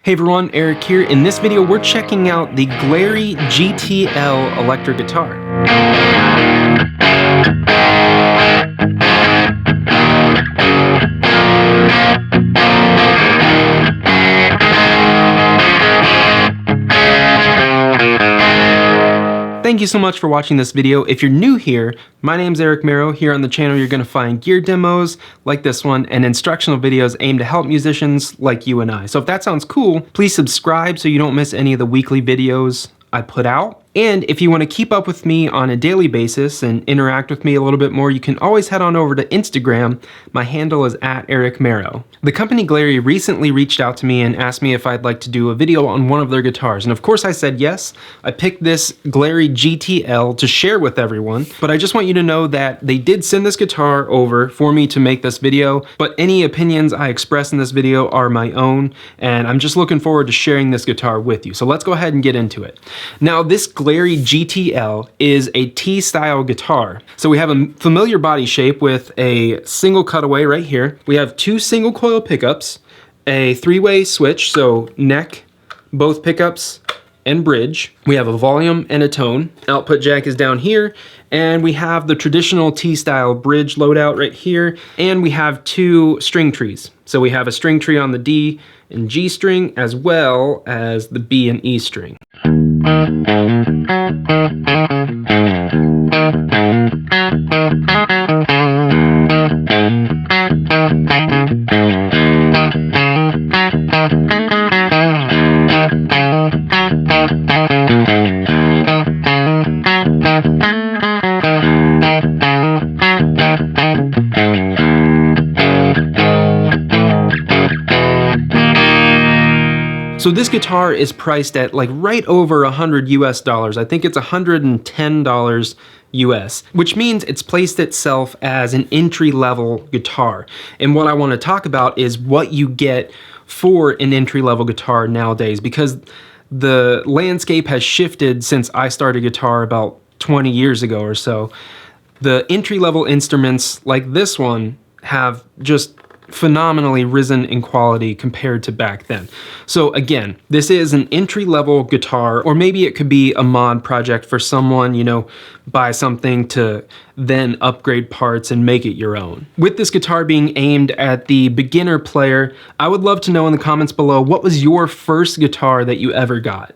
Hey everyone, Eric here. In this video, we're checking out the Glarry GTL electric guitar. Thank you so much for watching this video. If you're new here, my name's Eric Merrow. Here on the channel, you're gonna find gear demos like this one and instructional videos aimed to help musicians like you and I. So if that sounds cool, please subscribe so you don't miss any of the weekly videos I put out. And if you want to keep up with me on a daily basis and interact with me a little bit more, you can always head on over to Instagram. My handle is @EricMerrow. The company Glarry recently reached out to me and asked me if I'd like to do a video on one of their guitars. And of course I said yes. I picked this Glarry GTL to share with everyone. But I just want you to know that they did send this guitar over for me to make this video. But any opinions I express in this video are my own. And I'm just looking forward to sharing this guitar with you. So let's go ahead and get into it. Now this Glarry GTL is a T-style guitar. So we have a familiar body shape with a single cutaway right here. We have two single coil pickups, a three-way switch, so neck, both pickups, and bridge. We have a volume and a tone. Output jack is down here, and we have the traditional T-style bridge loadout right here, and we have two string trees. So we have a string tree on the D and G string, as well as the B and E string. So this guitar is priced at like right over $100 US. I think it's $110 US, which means it's placed itself as an entry-level guitar. And what I want to talk about is what you get for an entry-level guitar nowadays, because the landscape has shifted since I started guitar about 20 years ago or so. The entry-level instruments like this one have just phenomenally risen in quality compared to back then. So again, this is an entry-level guitar, or maybe it could be a mod project for someone, you know, buy something to then upgrade parts and make it your own. With this guitar being aimed at the beginner player, I would love to know in the comments below, what was your first guitar that you ever got?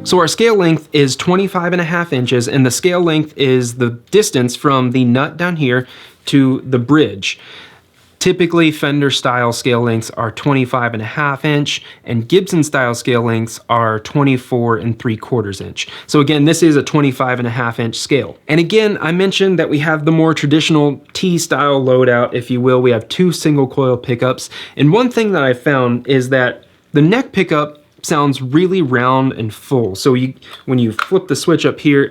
So our scale length is 25.5 inches, and the scale length is the distance from the nut down here to the bridge. Typically, Fender style scale lengths are 25.5 inch, and Gibson style scale lengths are 24.75 inch. So again, this is a 25.5 inch scale. And again, I mentioned that we have the more traditional T-style loadout, if you will. We have two single coil pickups. And one thing that I found is that the neck pickup sounds really round and full. So when you flip the switch up here,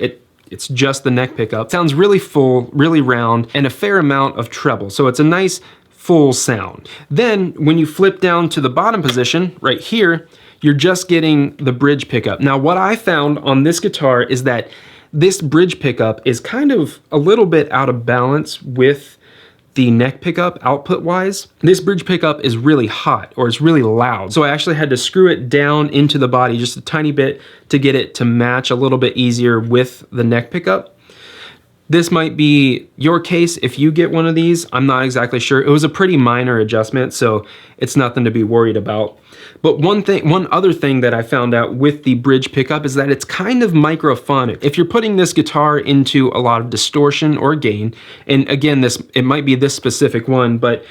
it's just the neck pickup. Sounds really full, really round, and a fair amount of treble. So it's a nice full sound. Then when you flip down to the bottom position right here, you're just getting the bridge pickup. Now what I found on this guitar is that this bridge pickup is kind of a little bit out of balance with the neck pickup output wise. This bridge pickup is really hot, or it's really loud. So I actually had to screw it down into the body just a tiny bit to get it to match a little bit easier with the neck pickup. This might be your case if you get one of these. I'm not exactly sure. It was a pretty minor adjustment, so it's nothing to be worried about. But one other thing that I found out with the bridge pickup is that it's kind of microphonic. If you're putting this guitar into a lot of distortion or gain, and again, it might be this specific one, but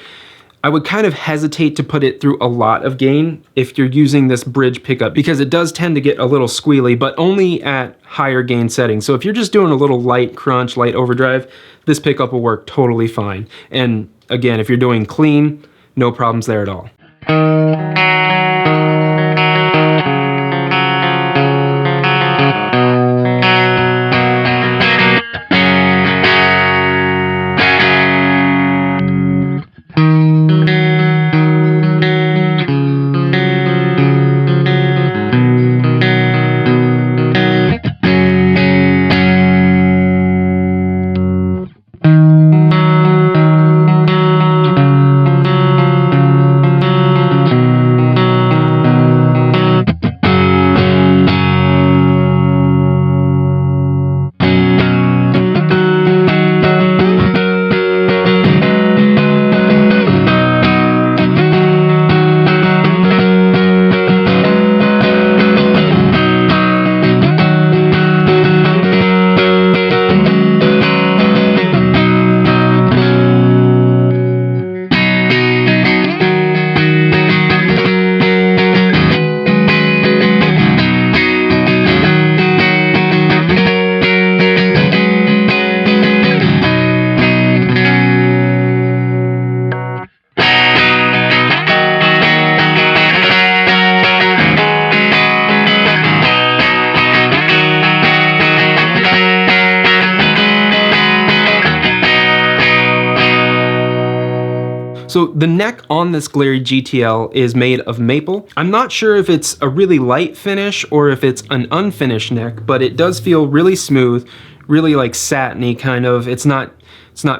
I would kind of hesitate to put it through a lot of gain if you're using this bridge pickup, because it does tend to get a little squealy, but only at higher gain settings. So if you're just doing a little light crunch, light overdrive, this pickup will work totally fine. And again, if you're doing clean, no problems there at all. So the neck on this Glarry GTL is made of maple. I'm not sure if it's a really light finish or if it's an unfinished neck, but it does feel really smooth, really like satiny kind of. It's not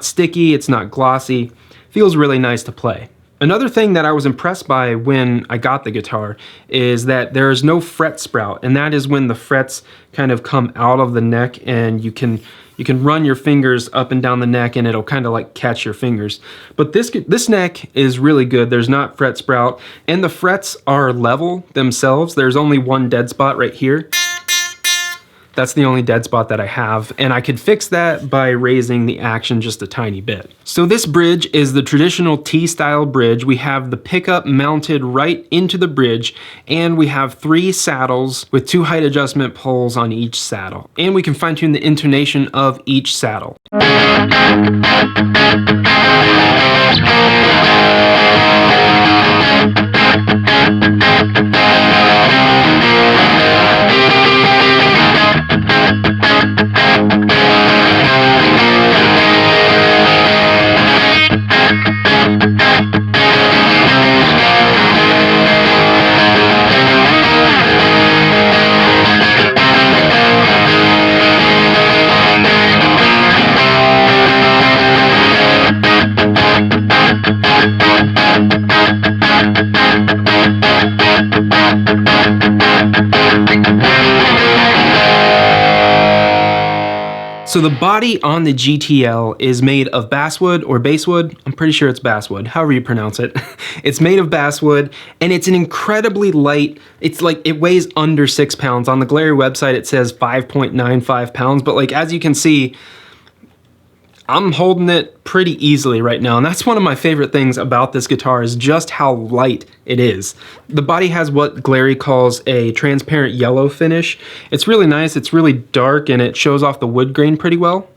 sticky, it's not glossy. Feels really nice to play. Another thing that I was impressed by when I got the guitar is that there's no fret sprout, and that is when the frets kind of come out of the neck and you can run your fingers up and down the neck and it'll kind of like catch your fingers. But this neck is really good. There's not fret sprout, and the frets are level themselves. There's only one dead spot right here. That's the only dead spot that I have, and I could fix that by raising the action just a tiny bit. So this bridge is the traditional T-style bridge. We have the pickup mounted right into the bridge, and we have 3 saddles with 2 height adjustment poles on each saddle. And we can fine tune the intonation of each saddle. So the body on the GTL is made of basswood or basswood. I'm pretty sure it's basswood, however you pronounce it. It's made of basswood, and it's an incredibly light, it's like it weighs under 6 pounds. On the Glarry website it says 5.95 pounds, but like as you can see, I'm holding it pretty easily right now, and that's one of my favorite things about this guitar is just how light it is. The body has what Glarry calls a transparent yellow finish. It's really nice, it's really dark, and it shows off the wood grain pretty well.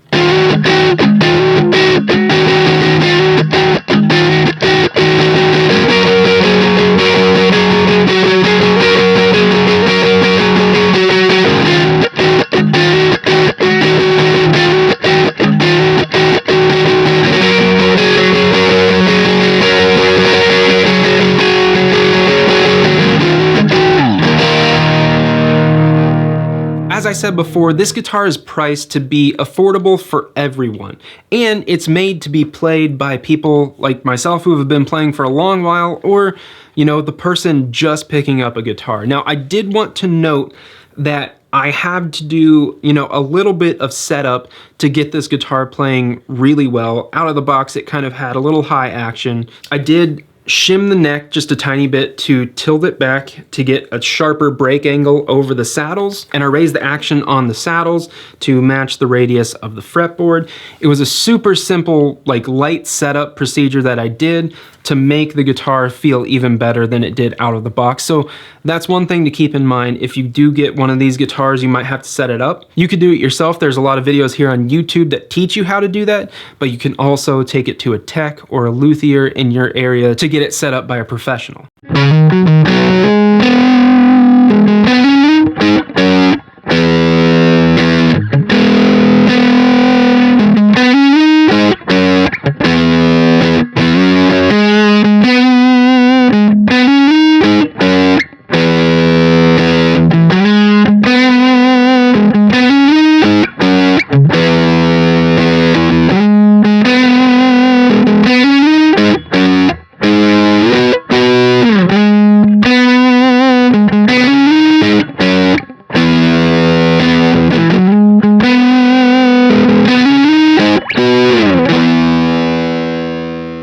As I said before, this guitar is priced to be affordable for everyone, and it's made to be played by people like myself who have been playing for a long while, or, you know, the person just picking up a guitar. Now, I did want to note that I had to do, you know, a little bit of setup to get this guitar playing really well. Out of the box, it kind of had a little high action. I did shim the neck just a tiny bit to tilt it back to get a sharper break angle over the saddles, and I raised the action on the saddles to match the radius of the fretboard. It was a super simple, like, light setup procedure that I did to make the guitar feel even better than it did out of the box. So that's one thing to keep in mind. If you do get one of these guitars, you might have to set it up. You could do it yourself. There's a lot of videos here on YouTube that teach you how to do that, but you can also take it to a tech or a luthier in your area to get it set up by a professional.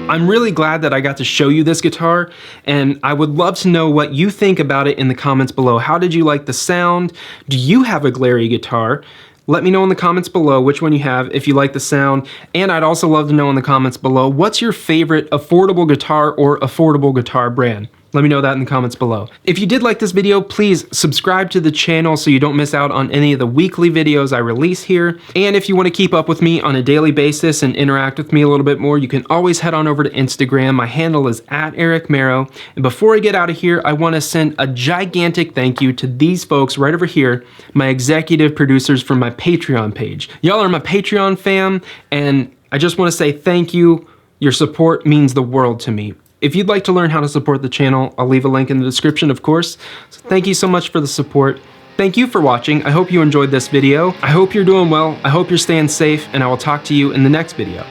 I'm really glad that I got to show you this guitar, and I would love to know what you think about it in the comments below. How did you like the sound? Do you have a Glarry guitar? Let me know in the comments below which one you have, if you like the sound, and I'd also love to know in the comments below, what's your favorite affordable guitar or affordable guitar brand? Let me know that in the comments below. If you did like this video, please subscribe to the channel so you don't miss out on any of the weekly videos I release here. And if you want to keep up with me on a daily basis and interact with me a little bit more, you can always head on over to Instagram. My handle is @EricMerrow. And before I get out of here, I want to send a gigantic thank you to these folks right over here, my executive producers from my Patreon page. Y'all are my Patreon fam, and I just want to say thank you. Your support means the world to me. If you'd like to learn how to support the channel, I'll leave a link in the description, of course. So thank you so much for the support. Thank you for watching. I hope you enjoyed this video. I hope you're doing well. I hope you're staying safe, and I will talk to you in the next video.